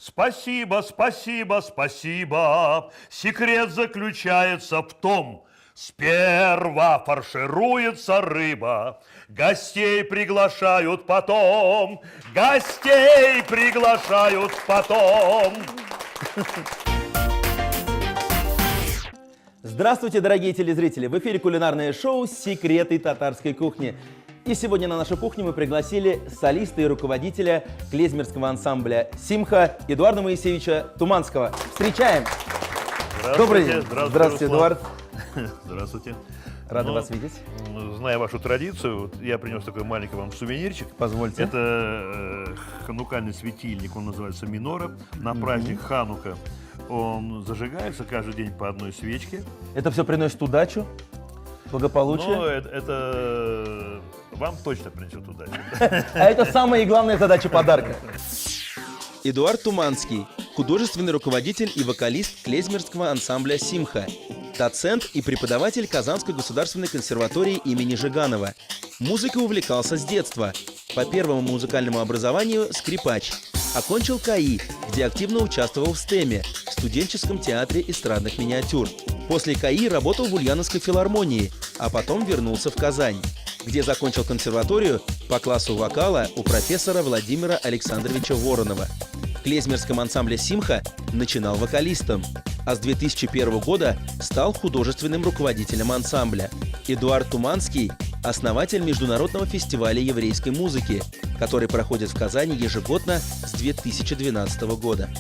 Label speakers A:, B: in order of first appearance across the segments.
A: Спасибо, спасибо, спасибо. Секрет заключается в том, сперва фаршируется рыба, гостей приглашают потом, гостей приглашают потом.
B: Здравствуйте, дорогие телезрители! В эфире кулинарное шоу «Секреты татарской кухни». И сегодня на нашу кухню мы пригласили солиста и руководителя клезмерского ансамбля «Симха» Эдуарда Моисеевича Туманского. Встречаем! Добрый день! Здравствуйте, Эдуард!
A: Здравствуйте!
B: Рада вас видеть.
A: Зная вашу традицию, вот я принес такой маленький вам сувенирчик.
B: Позвольте.
A: Это ханукальный светильник, он называется минора. На праздник Ханука он зажигается каждый день по одной свечке.
B: Это все приносит удачу, благополучие?
A: Ну, это вам точно принесет удачу.
B: А это самая и главная задача подарка. Эдуард Туманский, художественный руководитель и вокалист клезмерского ансамбля «Симха», доцент и преподаватель Казанской государственной консерватории имени Жиганова. Музыкой увлекался с детства. По первому музыкальному образованию – скрипач. Окончил КАИ, где активно участвовал в СТЭМе – студенческом театре эстрадных миниатюр. После КАИ работал в Ульяновской филармонии, а потом вернулся в Казань, где закончил консерваторию по классу вокала у профессора Владимира Александровича Воронова. В клезмерском ансамбле «Симха» начинал вокалистом, а с 2001 года стал художественным руководителем ансамбля. Эдуард Туманский – основатель Международного фестиваля еврейской музыки, который проходит в Казани ежегодно с 2012 года.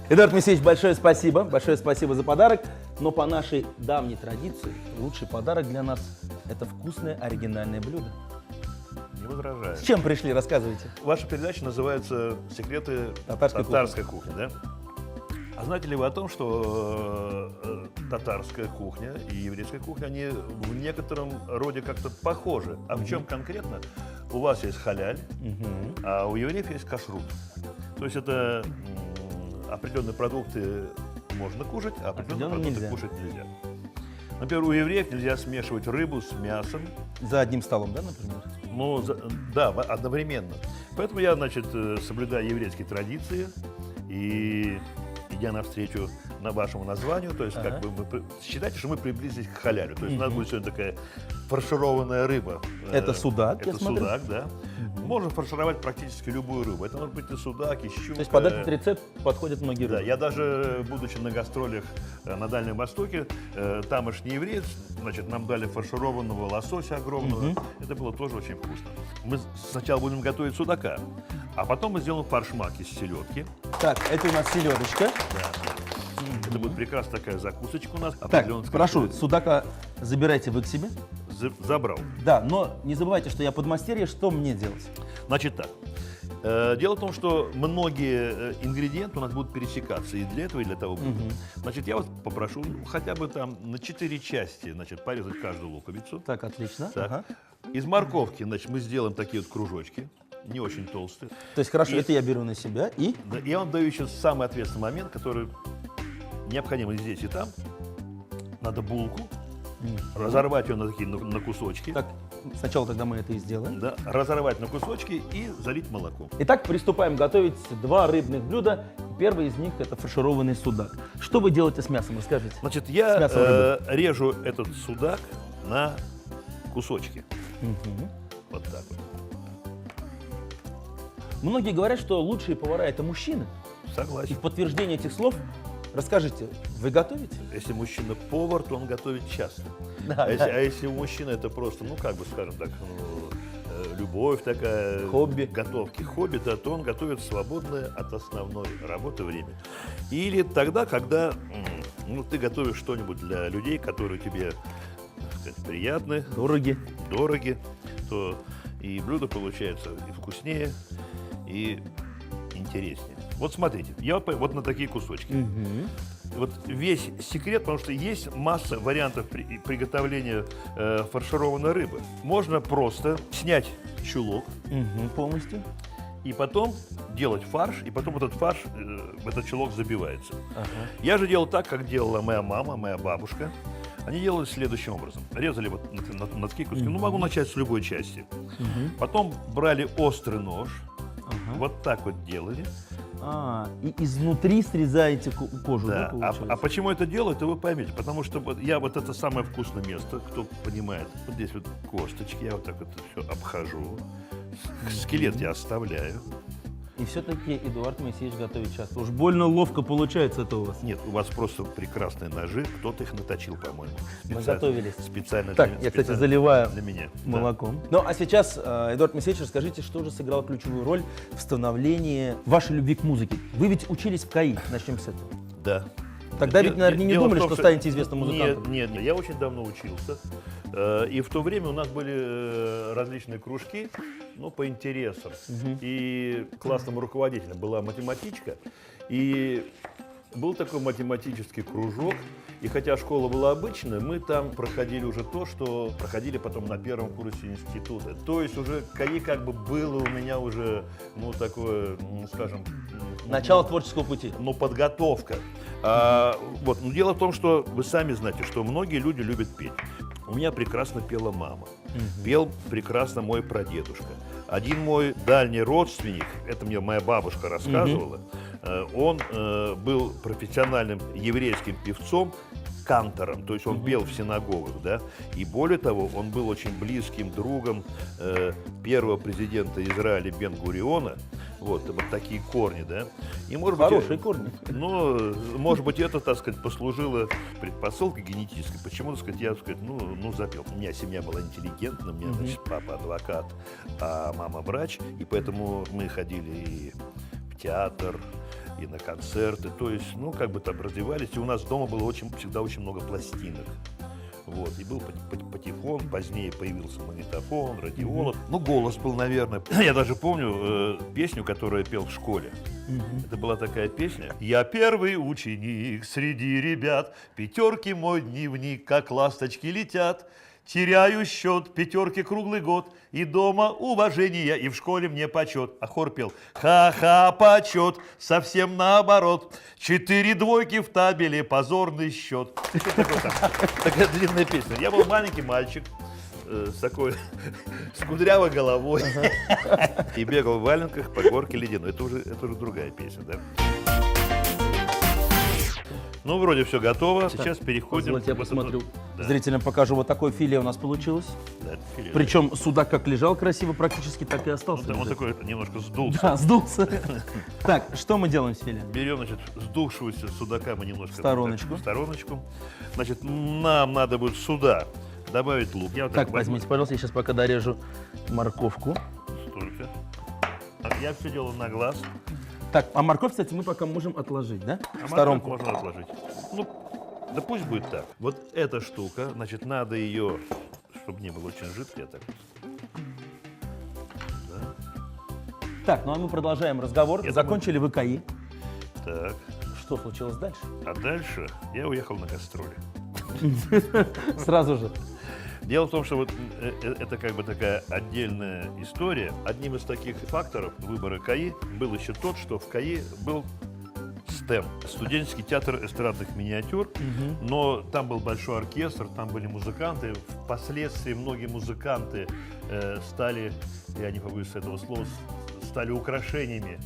B: Эдуард Моисеевич, большое спасибо за подарок. Но по нашей давней традиции лучший подарок для нас – это вкусное оригинальное блюдо.
A: Не возражаю.
B: С чем пришли, рассказывайте.
A: Ваша передача называется «Секреты татарской кухни», да? А знаете ли вы о том, что татарская кухня и еврейская кухня, они в некотором роде как-то похожи? А в чем конкретно? У вас есть халяль, а у евреев есть кашрут. То есть это определенные продукты можно кушать, а определенные продукты кушать нельзя. Например, у евреев нельзя смешивать рыбу с мясом.
B: За одним столом, да, например?
A: Ну, да, одновременно. Поэтому я, соблюдаю еврейские традиции и, идя навстречу вашему названию, то есть как бы мы считайте, что мы приблизились к халялю. То есть у нас будет сегодня такая фаршированная рыба.
B: Это судак,
A: это судак, да. Можно фаршировать практически любую рыбу. Это может быть и судак, и щука.
B: То есть под этот рецепт подходят многие рыбы.
A: Да, я даже, будучи на гастролях на Дальнем Востоке, тамошний еврей, нам дали фаршированного лосося огромного. Это было тоже очень вкусно. Мы сначала будем готовить судака, а потом мы сделаем фаршмак из селедки.
B: Так, это у нас селедочка.
A: Да. Это будет прекрасная такая закусочка у нас.
B: Так, прошу, судака забирайте вы к себе.
A: Забрал.
B: Да, но не забывайте, что я подмастерье, что мне делать?
A: Значит так. Дело в том, что многие ингредиенты у нас будут пересекаться и для этого, и для того блюда. Значит, я вас попрошу хотя бы там на 4 части, порезать каждую луковицу.
B: Так, отлично.
A: Так.
B: Ага.
A: Из морковки, мы сделаем такие вот кружочки, не очень толстые.
B: То есть, хорошо, это я беру на себя и...
A: Да, я вам даю еще самый ответственный момент, который необходим и здесь, и там. Надо булку. Разорвать ее на кусочки.
B: Так, сначала тогда мы это и сделаем.
A: Да, разорвать на кусочки и залить молоком.
B: Итак, приступаем готовить два рыбных блюда. Первый из них – это фаршированный судак. Что вы делаете с мясом, расскажите.
A: Значит, я режу этот судак на кусочки. Вот так вот.
B: Многие говорят, что лучшие повара – это мужчины.
A: Согласен.
B: И в подтверждение этих слов расскажите, вы готовите?
A: Если мужчина повар, то он готовит часто.
B: Да,
A: а если у мужчины это просто, скажем так, любовь такая,
B: хобби.
A: Готовки, хобби, да, то он готовит свободное от основной работы время. Или тогда, когда ты готовишь что-нибудь для людей, которые тебе, так сказать, приятны, дороги, то и блюдо получается и вкуснее, и интереснее. Вот смотрите, я вот на такие кусочки. Вот весь секрет, потому что есть масса вариантов приготовления фаршированной рыбы. Можно просто снять чулок
B: полностью
A: и потом делать фарш, и потом этот фарш в этот чулок забивается. Я же делал так, как делала моя мама, моя бабушка. Они делали следующим образом. Резали вот на такие куски. Могу начать с любой части. Потом брали острый нож, вот так вот делали,
C: И изнутри срезаете кожу, да,
A: Да.
C: получается?
A: А почему это делаю, это вы поймете. Потому что я вот это самое вкусное место, кто понимает. Вот здесь вот косточки, я вот так вот все обхожу. Скелет я оставляю.
C: И все-таки Эдуард Моисеевич готовит часто. Уж больно ловко получается это у вас.
A: Нет, у вас просто прекрасные ножи. Кто-то их наточил, по-моему.
C: Мы готовились.
A: Специально
C: Так,
A: для,
C: я, кстати,
A: специально
C: заливаю
A: для меня.
C: молоком. Ну, а сейчас, Эдуард Моисеевич, расскажите, что же сыграло ключевую роль в становлении вашей любви к музыке? Вы ведь учились в КАИ, начнем с этого.
A: Да.
C: Тогда ведь, наверное, не
A: Дело в
C: думали,
A: том,
C: что станете известным музыкантом.
A: Нет, я очень давно учился. И в то время у нас были различные кружки, ну, по интересам. И классным руководителем была математичка. И был такой математический кружок. И хотя школа была обычная, мы там проходили уже то, что проходили потом на первом курсе института. То есть уже КАИ как бы было у меня уже, ну, такое, ну, скажем...
C: Начало творческого пути.
A: Но подготовка. Вот. Но дело в том, что вы сами знаете, что многие люди любят петь. У меня прекрасно пела мама. Пел прекрасно мой прадедушка. Один мой дальний родственник, это мне моя бабушка рассказывала, он был профессиональным еврейским певцом, кантором, то есть он пел в синагогах, да, и более того, он был очень близким другом первого президента Израиля Бен-Гуриона. Вот такие корни, да. И, может
C: Хорошие
A: быть,
C: корни.
A: Ну, может быть, это, так сказать, послужило предпосылкой генетической. Почему, так сказать, я, так сказать, ну, запел. У меня семья была интеллигентная, у меня, значит, папа адвокат, а мама врач, и поэтому мы ходили и в театр, и на концерты, то есть, ну, как бы там развивались, и у нас дома было всегда очень много пластинок. Вот, и был патефон, позднее появился магнитофон, радион. Ну, голос был, наверное. Я даже помню песню, которую я пел в школе. Это была такая песня. «Я первый ученик среди ребят, пятерки мой дневник, как ласточки летят. Теряю счет, пятерки круглый год, и дома уважение, и в школе мне почет». А хор пел: «Ха-ха, почет, совсем наоборот, 4 двойки в табеле, позорный счет». Такая длинная песня. Я был маленький мальчик, с такой, с кудрявой головой, и бегал в валенках по горке ледяной. Это уже другая песня, да? Ну, вроде все готово. Сейчас переходим.
C: Позвольте, я
A: в этот
C: посмотрю.
A: вот- Да,
C: Зрителям покажу. Вот такое филе у нас получилось.
A: да, это филе.
C: Причем судак как лежал красиво, практически так и остался.
A: Он
C: лежать.
A: такой немножко сдулся.
C: Да, сдулся. Так, что мы делаем с филе?
A: Берем, значит, сдувшегося судака мы немножко
C: В стороночку.
A: так, в стороночку. Значит, нам надо будет сюда добавить лук. Я вот
C: Так,
A: возьму
C: возьмите, пожалуйста, я сейчас пока дорежу морковку.
A: столько. Я все делаю на глаз.
C: Так, а морковь, кстати, мы пока можем отложить, да?
A: А
C: В сторонку.
A: морковь можно отложить. Ну, да пусть будет так. Вот эта штука, значит, надо ее, чтобы не было очень жидкой, я так вот. Да.
C: Так, ну а мы продолжаем разговор.
A: Я
C: Закончили вы КАИ.
A: Так.
C: Что случилось дальше?
A: А дальше я уехал на гастроли.
C: Сразу же.
A: Дело в том, что вот это как бы такая отдельная история. Одним из таких факторов выбора КАИ был еще тот, что в КАИ был СТЭМ, студенческий театр эстрадных миниатюр, но там был большой оркестр, там были музыканты. Впоследствии многие музыканты стали, я не побоюсь этого слова, стали украшениями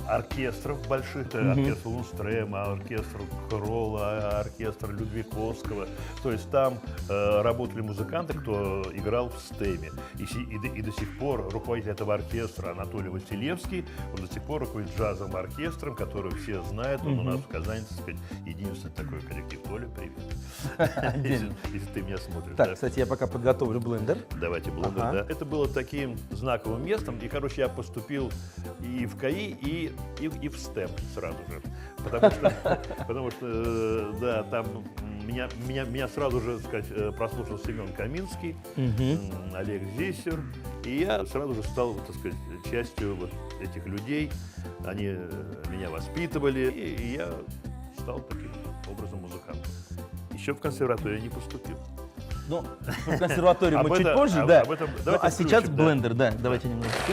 A: оркестров больших, оркестр Лунстрема, оркестр Кролла, оркестр Людвиковского. То есть там работали музыканты, кто играл в стеме. И до сих пор руководитель этого оркестра Анатолий Василевский, он до сих пор руководит джазовым оркестром, который все знают. Он у нас в Казани, так сказать, единственный такой коллектив. Толя, привет. Если ты меня смотришь.
C: Так,
A: да.
C: кстати, я пока подготовлю блендер.
A: Давайте блендер,
C: Ага.
A: да. Это было таким знаковым местом. И, короче, я поступил и в КАИ, и в СТЭМ сразу же. Потому что да, там меня сразу же, так сказать, прослушал Семен Каминский, Олег Зиссер. И я сразу же стал, так сказать, частью вот этих людей. Они меня воспитывали, и я стал таким образом музыкантом. Еще в консерваторию я не поступил.
C: Ну, в консерваторию мы
A: Об
C: чуть
A: этом-
C: позже,
A: об
C: да.
A: этом
C: Ну,
A: давайте
C: а сейчас
A: включим, да.
C: блендер, да. Давайте немножечко.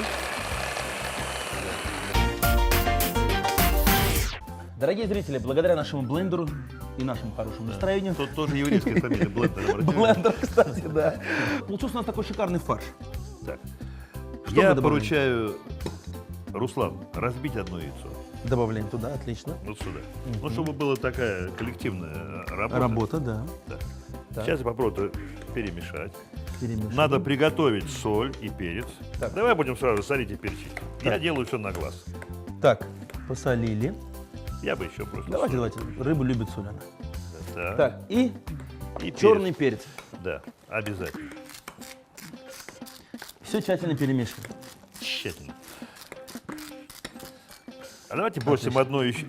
C: Дорогие зрители, благодаря нашему блендеру и нашему хорошему настроению,
A: Тут тоже еврейская фамилия Блендер.
C: блендер, кстати, да, получился у нас такой шикарный фарш.
A: Так.
C: Что
A: Я
C: мы добавим?
A: поручаю, Руслан, разбить одно яйцо.
C: Добавляем туда, отлично.
A: Вот сюда. Ну, чтобы была такая коллективная работа.
C: Работа, да.
A: Да.
C: Так.
A: Сейчас я попробую перемешать.
C: Перемешиваем.
A: Надо приготовить соль и перец.
C: Так.
A: Давай будем сразу солить и перчить. Я делаю все на глаз.
C: Так, посолили.
A: Я бы еще просто...
C: Давайте,
A: соль.
C: давайте. Рыба любит соль она.
A: Да.
C: Так, и
A: И
C: черный перец.
A: Да, обязательно.
C: Все тщательно перемешиваем.
A: Тщательно. А давайте бросим одно еще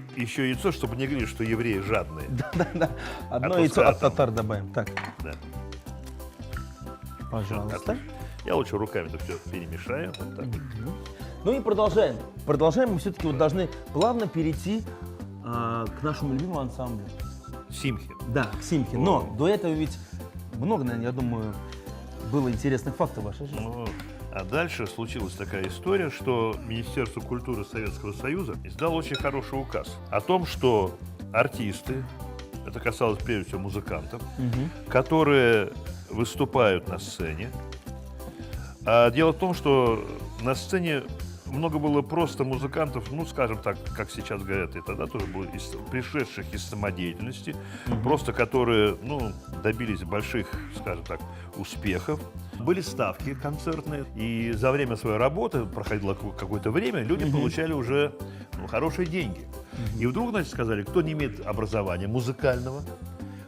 A: яйцо, чтобы не говорили, что евреи жадные.
C: Да-да-да. Одно
A: то
C: яйцо от
A: скатом.
C: татар добавим. Так,
A: Да.
C: пожалуйста.
A: Отлично. Я лучше руками это все перемешаю. Вот так.
C: Ну и продолжаем. Продолжаем. Мы все-таки вот должны плавно перейти к нашему любимому ансамблю.
A: Симхи.
C: Да, к Симхе. Но до этого ведь много, наверное, я думаю, было интересных фактов в вашей жизни.
A: Ну, а дальше случилась такая история, что Министерство культуры Советского Союза издало очень хороший указ о том, что артисты, это касалось прежде всего музыкантов, которые выступают на сцене. А дело в том, что на сцене много было просто музыкантов, ну, скажем так, как сейчас говорят, и тогда тоже было пришедших из самодеятельности, просто которые, ну, добились больших, скажем так, успехов. Были ставки концертные, и за время своей работы, проходило какое-то время, люди получали уже хорошие деньги. И вдруг, значит, сказали, кто не имеет образования музыкального,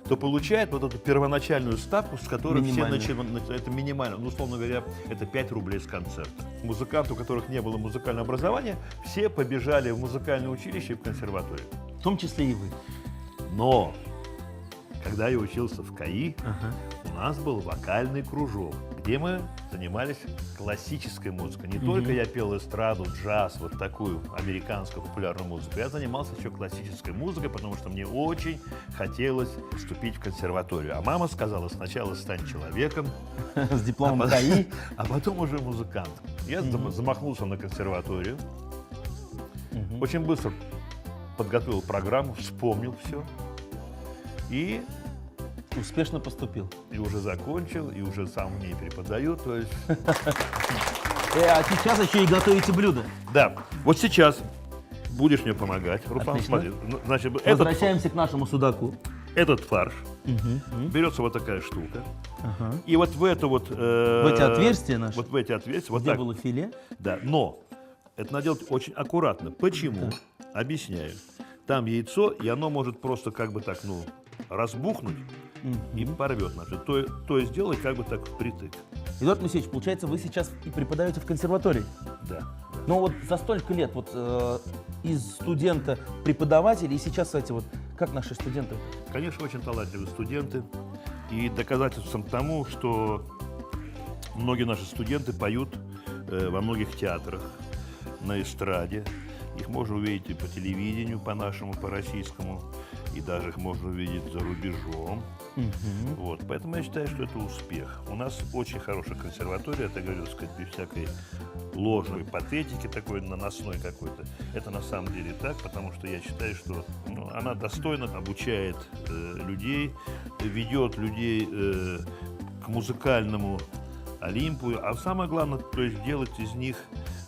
A: то получает вот эту первоначальную ставку, с которой все начинают. Это минимально, ну, условно говоря, это 5 рублей с концерта. Музыканты, у которых не было музыкального образования, все побежали в музыкальное училище и в консерваторию.
C: В том числе и вы.
A: Но, когда я учился в КАИ, у нас был вокальный кружок, где мы занимались классической музыкой. Не только я пел эстраду, джаз, вот такую американскую популярную музыку. Я занимался еще классической музыкой, потому что мне очень хотелось вступить в консерваторию. А мама сказала, сначала стань человеком,
C: С дипломом КАИ.
A: а потом уже музыкантом. Я замахнулся на консерваторию. Очень быстро подготовил программу, вспомнил все. И
C: Успешно поступил.
A: уже закончил, и уже сам в ней преподаю. То есть...
C: А сейчас еще и готовите блюда.
A: Да, вот сейчас будешь мне помогать, Руслан,
C: Отлично.
A: смотри. Ну, значит,
C: Возвращаемся к нашему судаку.
A: этот фарш, берется вот такая штука,
C: Ага.
A: и вот в это вот...
C: В эти отверстия наши?
A: Вот в эти отверстия, вот
C: Где
A: так.
C: было филе?
A: Да, но это надо делать очень аккуратно. Почему? Объясняю. Там яйцо, и оно может просто как бы так, ну, разбухнуть и порвет. Значит, то есть делать как бы так впритык.
C: Эдуард Моисеевич, получается, вы сейчас и преподаете в консерватории.
A: Да.
C: Но вот за столько лет вот из студента преподавателя и сейчас, кстати, вот как наши студенты?
A: Конечно, очень талантливые студенты. И доказательством тому, что многие наши студенты поют во многих театрах, на эстраде. Их можно увидеть и по телевидению, по нашему, по российскому, и даже их можно увидеть за рубежом. Вот. Поэтому я считаю, что это успех. У нас очень хорошая консерватория, это, говорю, так сказать, без всякой ложной патетики, такой наносной какой-то. Это на самом деле так, потому что я считаю, что она достойно обучает людей, ведет людей к музыкальному Олимпу, а самое главное, то есть делать из них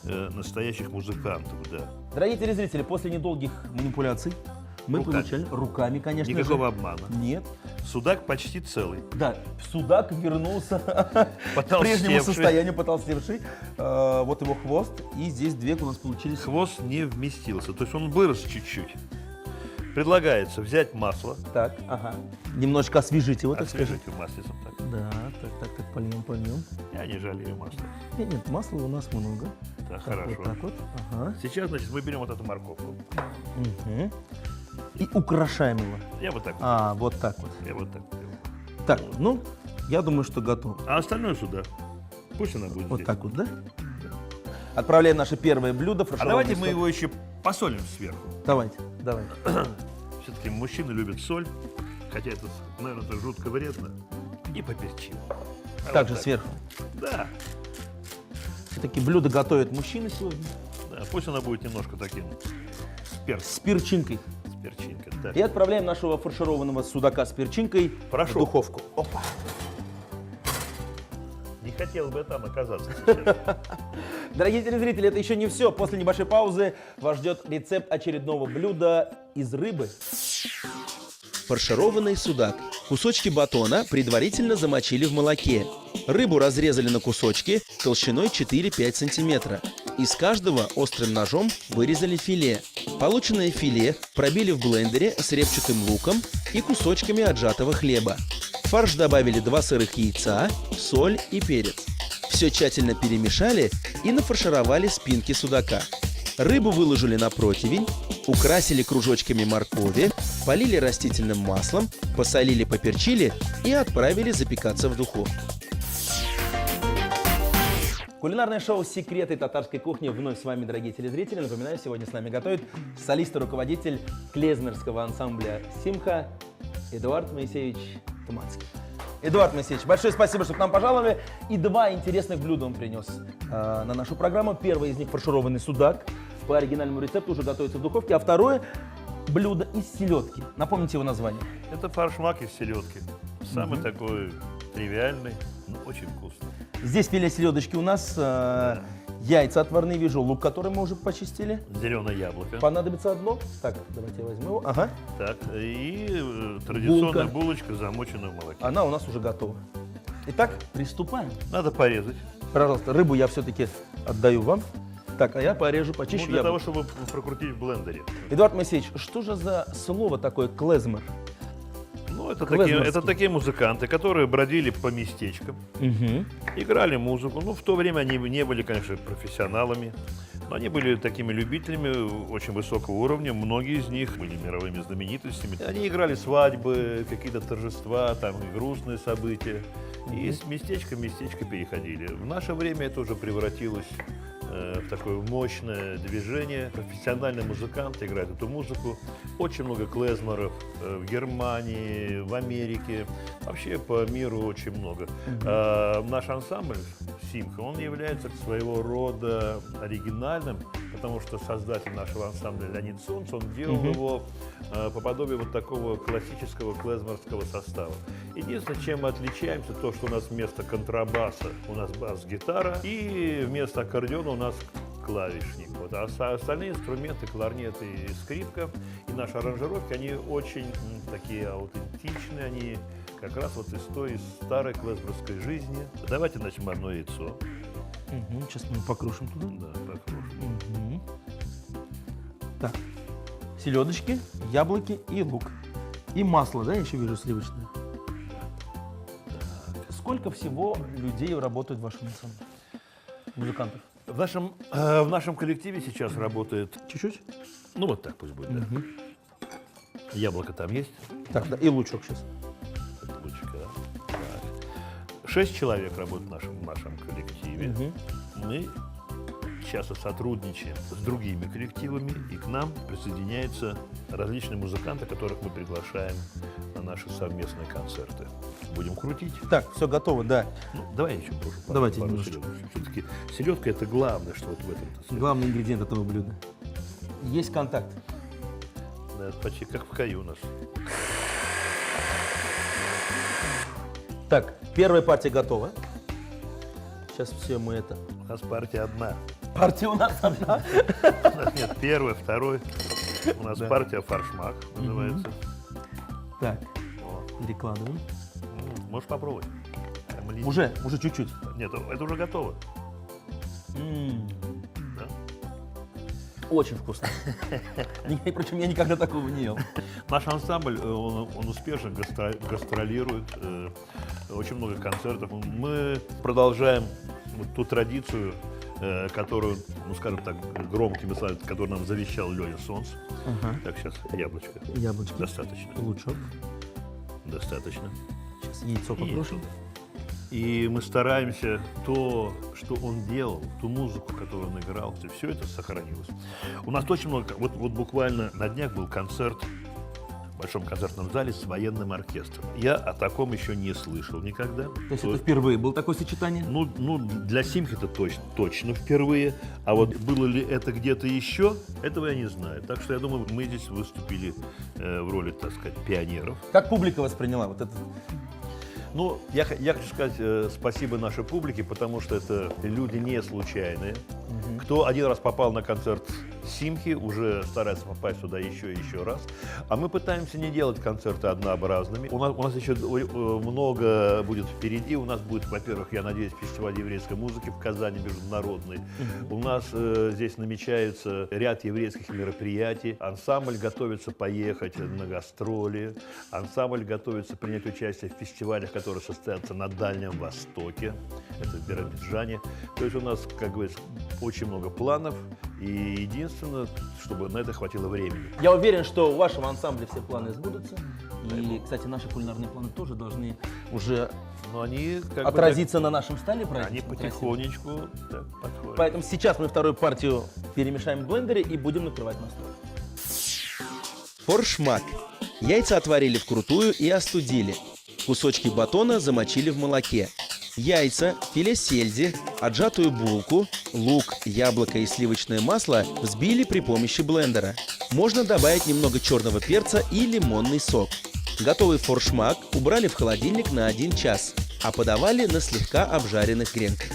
A: настоящих музыкантов, да.
C: Дорогие телезрители, после недолгих манипуляций мы
A: Руками.
C: получали руками, конечно
A: Никакого
C: же.
A: обмана.
C: Нет.
A: Судак почти целый.
C: Да, судак вернулся к прежнему состоянию, потолстевший. Вот его хвост, и здесь две у нас получились.
A: Хвост не вместился, то есть он вырос чуть-чуть. Предлагается взять масло,
C: Так, ага. Немножечко освежить его, так сказать.
A: освежить в маслицем так.
C: Да, так, польем.
A: Я не жалею масла.
C: Нет, масла у нас много.
A: Так,
C: Так,
A: хорошо.
C: вот так вот. Ага.
A: Сейчас, значит, мы берем вот эту морковку.
C: Мгм. И украшаем его.
A: Я вот так.
C: Вот так вот.
A: Я вот так делаю.
C: Так, ну, я думаю, что готово.
A: А остальное сюда. Пусть она будет
C: Вот
A: здесь.
C: так вот, да? Отправляем наше первое блюдо.
A: А
C: фаршированный
A: давайте мы
C: сок.
A: его еще посолим сверху.
C: Давайте.
A: Все-таки мужчины любят соль, хотя это, наверное, это жутко вредно. И поперчим. А
C: Также
A: вот так.
C: сверху.
A: Да,
C: Все-таки блюдо готовят мужчины сегодня.
A: да, пусть она будет немножко таким с
C: С перчинкой.
A: перчинкой. Так.
C: И отправляем нашего фаршированного судака с перчинкой
A: Хорошо.
C: в духовку. Опа.
A: Не хотел бы я там оказаться сейчас.
C: Дорогие телезрители, это еще не все. После небольшой паузы вас ждет рецепт очередного блюда из рыбы.
B: Фаршированный судак. Кусочки батона предварительно замочили в молоке. Рыбу разрезали на кусочки толщиной 4-5 см. Из каждого острым ножом вырезали филе. Полученное филе пробили в блендере с репчатым луком и кусочками отжатого хлеба. В фарш добавили 2 сырых яйца, соль и перец. Все тщательно перемешали и нафаршировали спинки судака. Рыбу выложили на противень, украсили кружочками моркови, полили растительным маслом, посолили, поперчили и отправили запекаться в духовку.
C: Кулинарное шоу «Секреты татарской кухни» вновь с вами, дорогие телезрители. Напоминаю, сегодня с нами готовит солист и руководитель клезмерского ансамбля «Симха» Эдуард Моисеевич Туманский. Эдуард Моисеевич, большое спасибо, что к нам пожаловали. И 2 интересных блюда он принес на нашу программу. Первое из них фаршированный судак. По оригинальному рецепту уже готовится в духовке. А второе блюдо из селедки. Напомните его название.
A: Это фаршмак из селедки. Самый такой тривиальный, но очень вкусный.
C: Здесь филе селедочки у нас, яйца отварные вижу, лук, который мы уже почистили.
A: Зеленое яблоко.
C: Понадобится одно. Так, давайте я возьму его. Ага.
A: Так, и традиционная
C: Булка.
A: булочка, замоченная в молоке.
C: Она у нас уже готова. Итак, приступаем.
A: Надо порезать.
C: Пожалуйста, рыбу я все-таки отдаю вам. Так, а я порежу, почищу
A: Ну, для того,
C: яблоко.
A: чтобы прокрутить в блендере.
C: Эдуард Моисеевич, что же за слово такое клезмер?
A: Ну, это
C: Клезмерский.
A: такие музыканты, которые бродили по местечкам, играли музыку. Ну, в то время они не были, конечно, профессионалами, но они были такими любителями очень высокого уровня. Многие из них были мировыми знаменитостями. Они играли свадьбы, какие-то торжества, там и грустные события. И с местечка в местечко переходили. В наше время это уже превратилось в такое мощное движение. Профессиональные музыканты играют эту музыку. Очень много клезмеров в Германии, в Америке, вообще по миру очень много. Наш ансамбль «Симха», он является своего рода оригинальным, потому что создатель нашего ансамбля Леонид Сунц, он делал его по подобию вот такого классического клезмерского состава. Единственное, чем мы отличаемся, то, что у нас вместо контрабаса у нас бас-гитара, и вместо аккордеона у нас клавишник. Вот. А остальные инструменты, кларнет и скрипка, и наши аранжировки, они очень такие аутентичные, они как раз вот из той старой клезмерской жизни. Давайте начнем одно яйцо.
C: Сейчас мы покрушим туда.
A: Да, покрушим.
C: Так, селедочки, яблоки и лук. И масло, да, я еще вижу сливочное. Сколько всего людей работают в вашем ансамбле? Музыкантов?
A: В нашем коллективе сейчас работает,
C: Чуть-чуть?
A: ну вот так пусть будет, да. Яблоко там есть.
C: Так, да, и лучок сейчас.
A: Лучка. Так. 6 человек работают в нашем коллективе. Мы часто сотрудничаем с другими коллективами, и к нам присоединяются различные музыканты, которых мы приглашаем на наши совместные концерты. Будем крутить.
C: Так, все готово, да.
A: Ну, давай я еще брошу.
C: Давайте немножечко.
A: Все-таки селедка — это главное, что вот в этом.
C: Главный ингредиент этого блюда. Есть контакт.
A: Да, почти как в Каю у нас.
C: Так, первая партия готова. Сейчас все мы это...
A: У нас партия одна.
C: Партия у нас одна.
A: У нас нет первой, второй. У нас партия фаршмак называется.
C: Так,
A: Вот.
C: перекладываем.
A: Можешь попробовать. Прямо лезет.
C: Уже чуть-чуть.
A: Нет, это уже готово. Да?
C: Очень вкусно. Причем я никогда такого не ел.
A: Наш ансамбль, он успешно гастролирует, очень много концертов. Мы продолжаем вот ту традицию, которую, ну скажем так, громкими словами, которую нам завещал Леня Сонц. Так, сейчас яблочко.
C: Яблочко.
A: Достаточно.
C: Лучок.
A: Достаточно.
C: Сейчас яйцо покрошим.
A: И мы стараемся то, что он делал, ту музыку, которую он играл, все это сохранилось. У нас очень много, вот буквально на днях был концерт в Большом концертном зале с военным оркестром. Я о таком еще не слышал никогда.
C: То есть это впервые было такое сочетание?
A: Ну, для Симхи это точно впервые. А вот было ли это где-то еще, этого я не знаю. Так что я думаю, мы здесь выступили в роли, так сказать, пионеров.
C: Как публика восприняла вот это?
A: Ну, я хочу сказать спасибо нашей публике, потому что это люди не случайные. Кто один раз попал на концерт Симхи, уже старается попасть сюда еще и еще раз. А мы пытаемся не делать концерты однообразными. У нас еще много будет впереди. У нас будет, во-первых, я надеюсь, фестиваль еврейской музыки в Казани международный. У нас здесь намечается ряд еврейских мероприятий. Ансамбль готовится поехать на гастроли. Ансамбль готовится принять участие в фестивалях, которые состоятся на Дальнем Востоке. Это в Биробиджане. То есть у нас, как говорится, очень много планов. И единственное, чтобы на это хватило времени.
C: Я уверен, что у вашего ансамбля все планы сбудутся. И, кстати, наши кулинарные планы тоже должны уже
A: Но они
C: отразиться на нашем столе
A: они
C: праздничном.
A: потихонечку так подходят.
C: Поэтому сейчас мы вторую партию перемешаем в блендере и будем накрывать на стол.
B: Форшмак. Яйца отварили вкрутую и остудили. Кусочки батона замочили в молоке. Яйца, филе сельди, отжатую булку, лук, яблоко и сливочное масло взбили при помощи блендера. Можно добавить немного черного перца и лимонный сок. Готовый форшмак убрали в холодильник на 1 час, а подавали на слегка обжаренных гренках.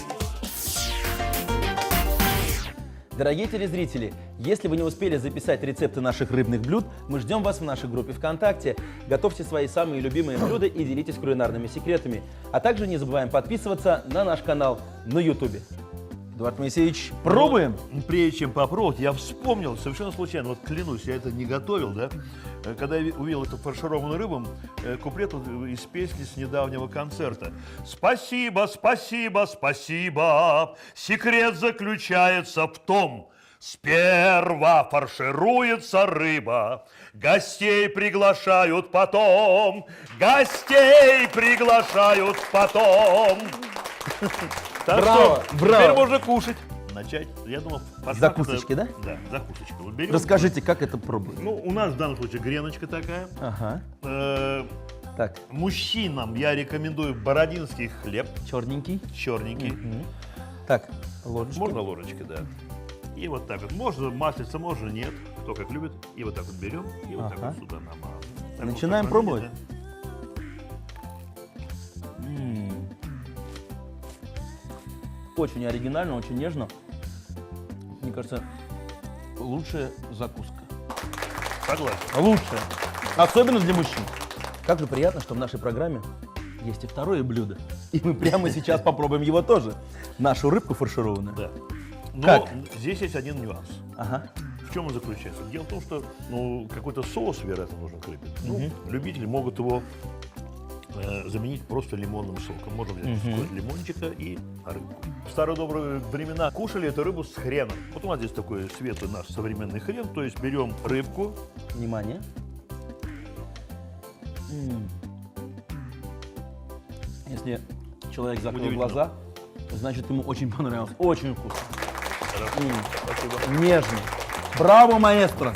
C: Дорогие телезрители, если вы не успели записать рецепты наших рыбных блюд, мы ждем вас в нашей группе ВКонтакте. Готовьте свои самые любимые блюда и делитесь кулинарными секретами. А также не забываем подписываться на наш канал на YouTube. Эдуард Моисеевич, пробуем?
A: Прежде чем попробовать, я вспомнил совершенно случайно, вот клянусь, я это не готовил, да? Когда я увидел эту фаршированную рыбу, куплет из песни с недавнего концерта. Спасибо, спасибо, спасибо, секрет заключается в том, сперва фаршируется рыба, гостей приглашают потом, гостей приглашают потом. Так
C: Браво,
A: что
C: браво.
A: теперь можно кушать. Начать, я думал,
C: Закусочки, да?
A: Да, закусочка. Вот берем.
C: Расскажите, как это пробуем?
A: Ну, у нас в данном случае греночка такая.
C: Ага. Так,
A: Мужчинам я рекомендую бородинский хлеб,
C: черненький.
A: черненький.
C: Так, ложечка.
A: Можно ложечкой, да. И вот так вот. Можно маслица, можно нет. Кто как любит. И вот так вот берем, и вот так
C: Ага.
A: вот сюда намазываем. Так
C: Начинаем
A: вот,
C: пробовать?
A: да.
C: Очень оригинально, очень нежно. Мне кажется, лучшая закуска.
A: Согласен.
C: Лучшая. Особенно для мужчин. Как же приятно, что в нашей программе есть и второе блюдо. И мы прямо сейчас попробуем его тоже. Нашу рыбку фаршированную.
A: Да. Но
C: Как?
A: здесь есть один нюанс.
C: Ага.
A: В чем он заключается? Дело в том, что какой-то соус, вероятно, нужен к рыбе. Ну, любители могут его заменить просто лимонным соком. Можно взять кусок лимончика и рыбку. В старые добрые времена кушали эту рыбу с хреном. Вот у нас здесь такой светлый наш современный хрен. То есть берем рыбку.
C: Внимание. Если человек закрыл
A: Удивительно.
C: глаза, значит ему очень понравилось. Очень вкусно.
A: Спасибо.
C: Нежно. Браво, маэстро!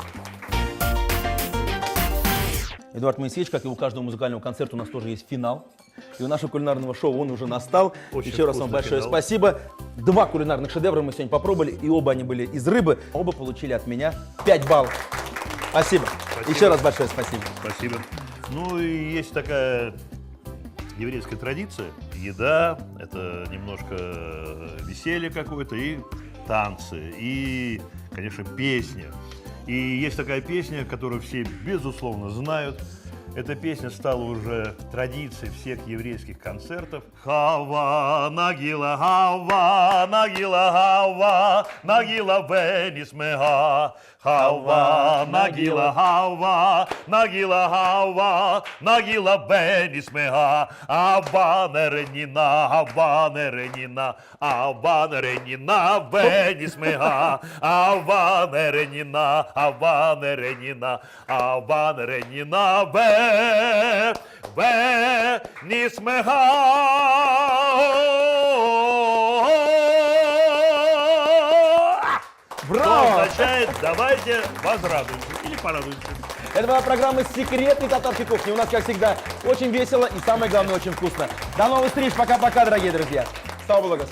C: Эдуард Моисеевич, как и у каждого музыкального концерта, у нас тоже есть финал. И у нашего кулинарного шоу он уже настал.
A: Очень
C: Еще раз вам
A: вкусный
C: большое
A: финал.
C: спасибо. 2 кулинарных шедевра мы сегодня попробовали, и оба они были из рыбы. Оба получили от меня 5 баллов. Спасибо.
A: Спасибо.
C: Еще раз большое спасибо.
A: Спасибо. Ну и есть такая еврейская традиция. Еда, это немножко веселье какое-то, и танцы, и, конечно, песня. И есть такая песня, которую все, безусловно, знают. Эта песня стала уже традицией всех еврейских концертов. Хава, нагила, хава, нагила, хава, нагила, венисмега. Хава, нагила, хава, нагила, хава, нагила, венисмега. Ава неренина, ава неренина, ава неренина, венисмега. Ава неренина, ава неренина, ава неренина, венисмега. Что
C: Браво!
A: означает «давайте возрадуемся» или «порадуемся».
C: Это была программа «Секретной татарской кухни». У нас, как всегда, очень весело и, самое главное, очень вкусно. До новых встреч. Пока-пока, дорогие друзья. Слава Богу.